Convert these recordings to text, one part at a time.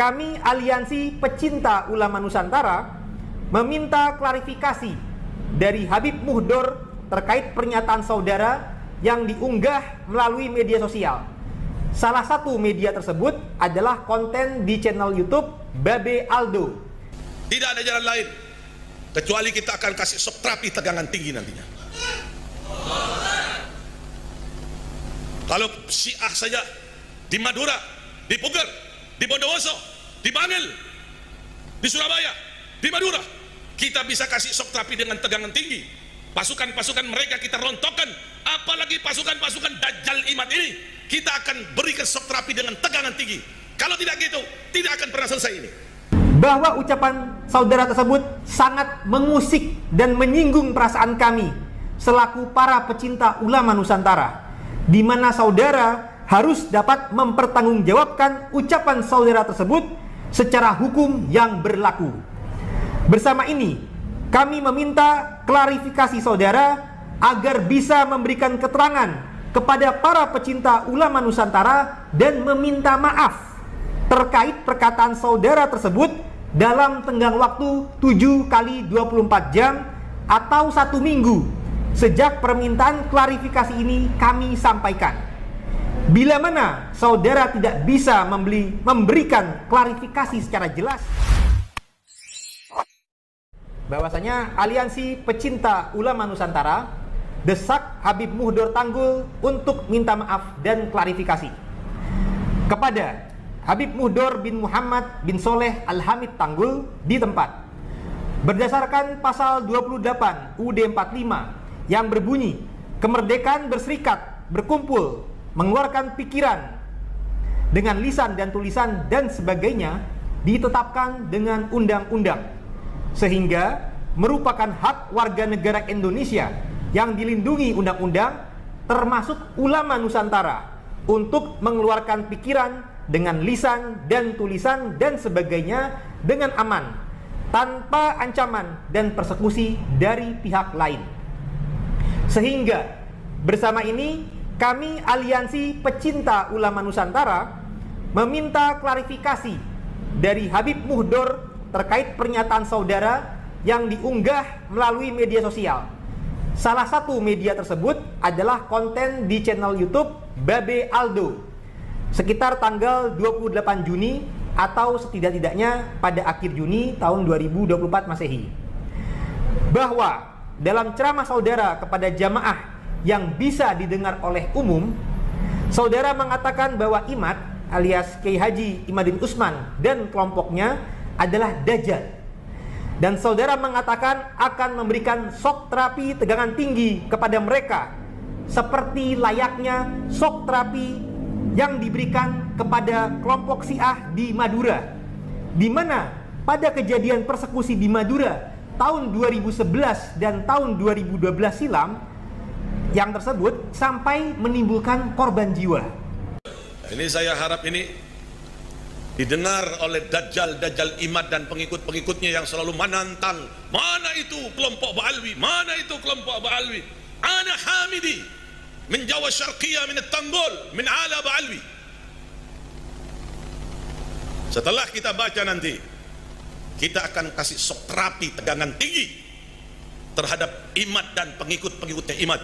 kami Aliansi Pecinta Ulama Nusantara meminta klarifikasi dari Habib Muhdor terkait pernyataan saudara yang diunggah melalui media sosial. Salah satu media tersebut adalah konten di channel YouTube Babe Aldo. Tidak ada jalan lain kecuali kita akan kasih shock terapi tegangan tinggi nantinya. Kalau Syiah saja di Madura, di Puger, di Bondowoso, di Bangil, di Surabaya, di Madura, kita bisa kasih shock terapi dengan tegangan tinggi. Pasukan-pasukan mereka kita rontokkan, apalagi pasukan-pasukan Dajjal Imad ini, kita akan berikan shock terapi dengan tegangan tinggi. Kalau tidak gitu, tidak akan pernah selesai ini. Bahwa ucapan saudara tersebut sangat mengusik dan menyinggung perasaan kami selaku para pecinta ulama Nusantara, di mana saudara harus dapat mempertanggungjawabkan ucapan saudara tersebut secara hukum yang berlaku. Bersama ini, kami meminta klarifikasi saudara agar bisa memberikan keterangan kepada para pecinta ulama Nusantara dan meminta maaf terkait perkataan saudara tersebut dalam tenggang waktu 7 kali 24 jam atau 1 minggu sejak permintaan klarifikasi ini kami sampaikan. Bila mana saudara tidak bisa memberikan klarifikasi secara jelas, bahwasanya Aliansi Pecinta Ulama Nusantara desak Habib Muhdor Tanggul untuk minta maaf dan klarifikasi kepada Habib Muhdor bin Muhammad bin Soleh Al-Hamid Tanggul di tempat. Berdasarkan pasal 28 UUD 45 yang berbunyi kemerdekaan berserikat, berkumpul, mengeluarkan pikiran dengan lisan dan tulisan dan sebagainya ditetapkan dengan undang-undang, sehingga merupakan hak warga negara Indonesia yang dilindungi undang-undang termasuk ulama Nusantara untuk mengeluarkan pikiran dengan lisan dan tulisan dan sebagainya dengan aman tanpa ancaman dan persekusi dari pihak lain. Sehingga bersama ini kami Aliansi Pecinta Ulama Nusantara meminta klarifikasi dari Habib Muhdor terkait pernyataan saudara yang diunggah melalui media sosial. Salah satu media tersebut adalah konten di channel YouTube Babe Aldo sekitar tanggal 28 Juni atau setidak-tidaknya pada akhir Juni tahun 2024 Masehi. Bahwa dalam ceramah saudara kepada jamaah yang bisa didengar oleh umum, saudara mengatakan bahwa Imad alias Kiai Haji Imaduddin Utsman dan kelompoknya adalah Dajjal. Dan saudara mengatakan akan memberikan shock terapi tegangan tinggi kepada mereka seperti layaknya shock terapi yang diberikan kepada kelompok Syiah di Madura, di mana pada kejadian persekusi di Madura tahun 2011 dan tahun 2012 silam yang tersebut sampai menimbulkan korban jiwa. Ini saya harap ini didengar oleh Dajjal Imad dan pengikut-pengikutnya yang selalu menantang, mana itu kelompok Ba'alwi, mana itu kelompok Ba'alwi. Ana Hamidi min Jawa Syarqiyah min Tanggul min ala Ba'alwi. Setelah kita baca nanti, kita akan kasih shock terapi tegangan tinggi terhadap Imad dan pengikut-pengikutnya Imad.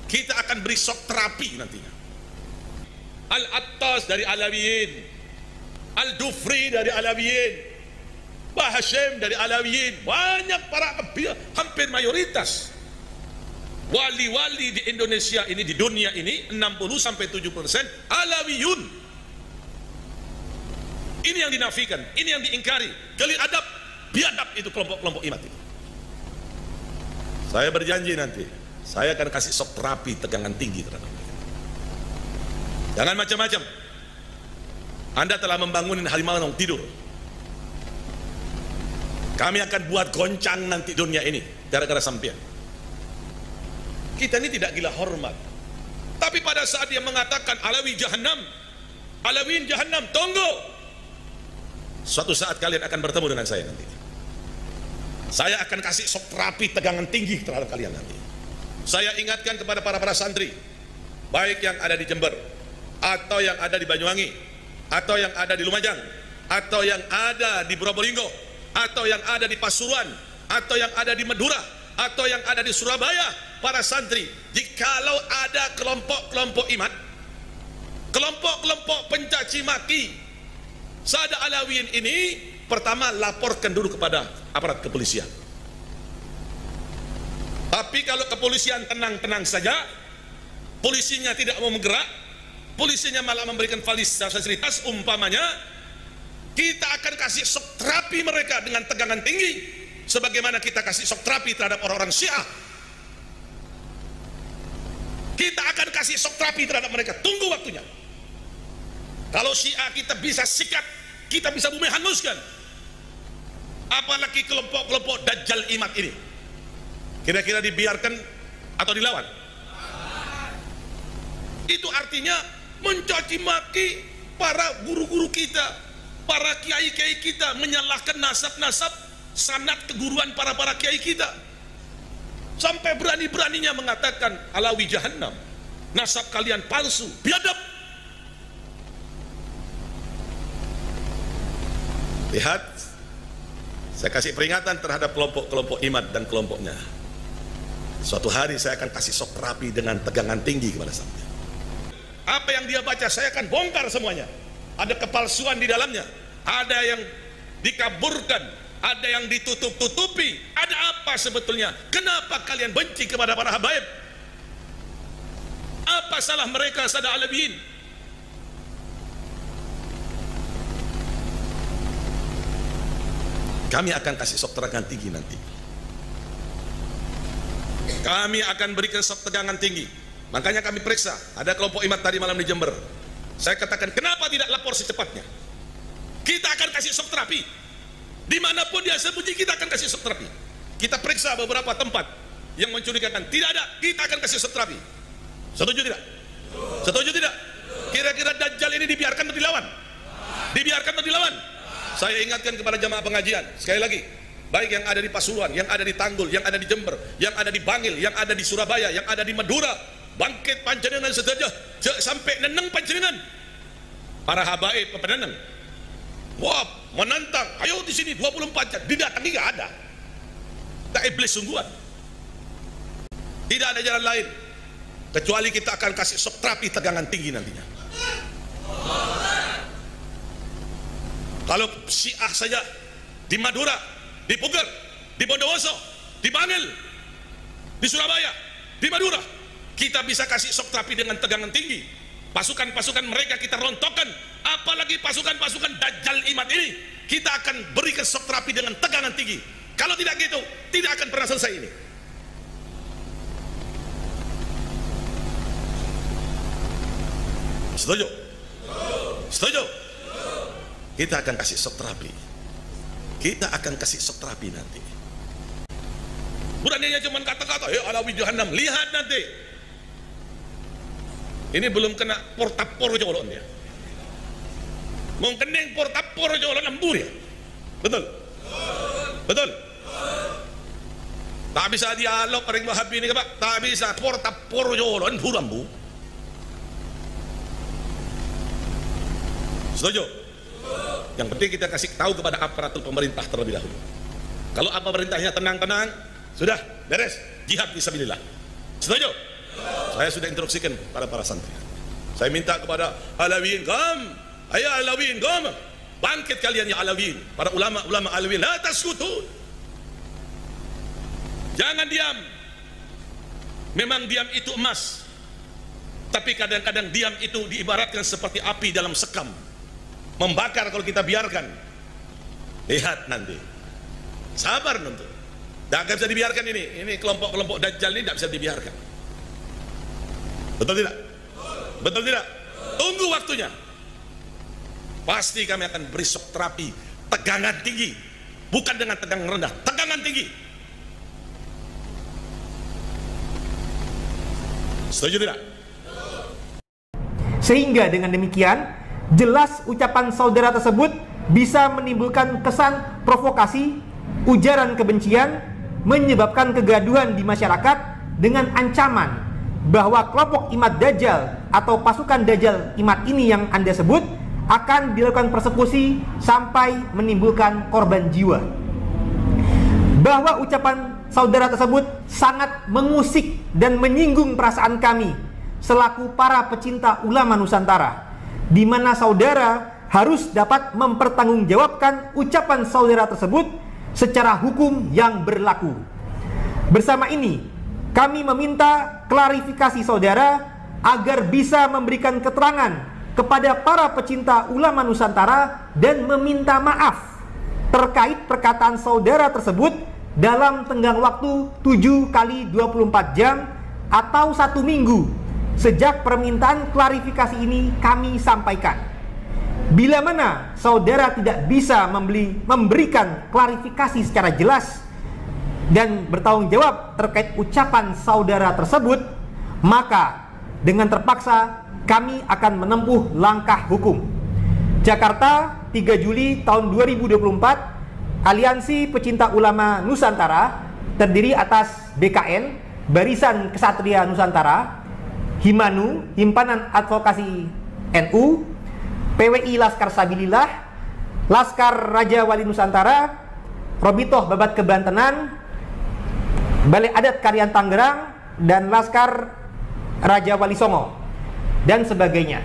Kita akan beri shock terapi nantinya. Al-Attas dari Alawiyin, Al-Dufri dari Alawiyin, Bah Hashim dari Alawiyin, banyak para hampir mayoritas wali-wali di Indonesia ini, di dunia ini 60-70% Alawiyun. Ini yang dinafikan, ini yang diingkari. Gali adab, biadab itu kelompok-kelompok Imad itu. Saya berjanji nanti saya akan kasih shock terapi tegangan tinggi terhadap mereka. Jangan macam-macam. Anda telah membangunin harimau yang tidur. Kami akan buat goncang nanti dunia ini gara-gara sampean. Kita ini tidak gila hormat. Tapi pada saat dia mengatakan Alawi Jahannam, Alawiin Jahannam, tunggu. Suatu saat kalian akan bertemu dengan saya nanti. Saya akan kasih shock terapi tegangan tinggi terhadap kalian nanti. Saya ingatkan kepada para santri, baik yang ada di Jember, atau yang ada di Banyuwangi, atau yang ada di Lumajang, atau yang ada di Probolinggo, atau yang ada di Pasuruan, atau yang ada di Madura, atau yang ada di Surabaya, para santri, jikalau ada kelompok-kelompok iman, kelompok-kelompok pencaci maki Sada Alawiyin ini, pertama laporkan dulu kepada aparat kepolisian. Tapi kalau kepolisian tenang-tenang saja, polisinya tidak mau bergerak, polisinya malah memberikan fasilitas, umpamanya kita akan kasih shock terapi mereka dengan tegangan tinggi, sebagaimana kita kasih shock terapi terhadap orang-orang Syiah. Kita akan kasih shock terapi terhadap mereka, tunggu waktunya. Kalau Syiah kita bisa sikat, kita bisa bumi hanguskan, apalagi kelompok-kelompok Dajjal Imad ini. Kira-kira dibiarkan atau dilawan? Itu artinya mencaci maki para guru-guru kita, para kiai-kiai kita, menyalahkan nasab-nasab sanad keguruan para kiai kita, sampai berani-beraninya mengatakan Alawi Jahannam, nasab kalian palsu, biadab. Lihat, saya kasih peringatan terhadap kelompok-kelompok Imad dan kelompoknya. Suatu hari saya akan kasih shock terapi dengan tegangan tinggi kepada santri. Apa yang dia baca saya akan bongkar semuanya. Ada kepalsuan di dalamnya, ada yang dikaburkan, ada yang ditutup-tutupi. Ada apa sebetulnya? Kenapa kalian benci kepada para habaib? Apa salah mereka Sada Alawiyin? Kami akan kasih shock tegangan tinggi nanti. Kami akan berikan shock tegangan tinggi. Makanya kami periksa, ada kelompok Imad tadi malam di Jember. Saya katakan, kenapa tidak lapor secepatnya? Kita akan kasih shock terapi. Dimanapun dia sembunyi, kita akan kasih shock terapi. Kita periksa beberapa tempat yang mencurigakan, tidak ada, kita akan kasih shock terapi. Setuju tidak? Setuju tidak? Kira-kira Dajjal ini dibiarkan atau dilawan? Dibiarkan atau dilawan? Saya ingatkan kepada jamaah pengajian, sekali lagi, baik yang ada di Pasuruan, yang ada di Tanggul, yang ada di Jember, yang ada di Bangil, yang ada di Surabaya, yang ada di Madura, bangkit panjenengan sedaja sampai neneng panjenengan. Para habaib peneneng, wah menantang, ayo di sini 24 jam, didatangi nggak ada. Tak iblis sungguhan. Tidak ada jalan lain kecuali kita akan kasih shock terapi tegangan tinggi nantinya. Kalau Syiah saja di Madura, di Puger, di Bondowoso, di Bangil, di Surabaya, di Madura, kita bisa kasih shock terapi dengan tegangan tinggi. Pasukan-pasukan mereka kita rontokkan, apalagi pasukan-pasukan Dajjal Imad ini, kita akan berikan shock terapi dengan tegangan tinggi. Kalau tidak gitu, tidak akan pernah selesai ini. Setuju? Setuju? Kita akan kasih shock terapi. Kita akan kasih shock terapi nanti. Bukannya cuma kata-kata, Alawi Jahannam, lihat nanti. Ini belum kena portapor jolon dia. Mau keneng portapor jolon lembur ya. Betul? Betul? Tak bisa dialog paling Wahabi ini Pak. Tak bisa portapor jolon burambu. Setuju? Yang penting kita kasih tahu kepada aparatur pemerintah terlebih dahulu. Kalau pemerintahnya tenang-tenang, sudah beres, jihad fisabilillah. Setuju? Saya sudah instruksikan para santri. Saya minta kepada Alawiyin, qam, ayo Alawiyin, qam, bangkit kalian ya Alawiyin, para ulama Alawiyin, la taskutun. Jangan diam. Memang diam itu emas, tapi kadang-kadang diam itu diibaratkan seperti api dalam sekam, membakar kalau kita biarkan. Lihat nanti, sabar nanti. Tidak bisa dibiarkan ini kelompok-kelompok Dajjal ini tidak bisa dibiarkan. Betul tidak? Betul tidak? Tunggu waktunya. Pasti kami akan beri shock terapi tegangan tinggi, bukan dengan tegangan rendah, tegangan tinggi. Setuju tidak? Sehingga dengan demikian jelas ucapan saudara tersebut bisa menimbulkan kesan provokasi, ujaran kebencian, menyebabkan kegaduhan di masyarakat dengan ancaman bahwa kelompok Imad Dajjal atau pasukan Dajjal Imad ini yang Anda sebut akan dilakukan persekusi sampai menimbulkan korban jiwa. Bahwa ucapan saudara tersebut sangat mengusik dan menyinggung perasaan kami selaku para pecinta ulama Nusantara, di mana saudara harus dapat mempertanggungjawabkan ucapan saudara tersebut secara hukum yang berlaku. Bersama ini, kami meminta klarifikasi saudara agar bisa memberikan keterangan kepada para pecinta ulama Nusantara dan meminta maaf terkait perkataan saudara tersebut dalam tenggang waktu 7 kali 24 jam atau 1 minggu sejak permintaan klarifikasi ini kami sampaikan. Bila mana saudara tidak bisa memberikan klarifikasi secara jelas dan bertanggung jawab terkait ucapan saudara tersebut, maka dengan terpaksa kami akan menempuh langkah hukum. Jakarta, 3 Juli tahun 2024, Aliansi Pecinta Ulama Nusantara terdiri atas BKN, Barisan Kesatria Nusantara, Himanu, Himpunan Advokasi NU, PWI Laskar Sabilillah, Laskar Raja Wali Nusantara, Robitoh Babat Kebantenan, Balai Adat Karian Tangerang, dan Laskar Raja Wali Songo, dan sebagainya.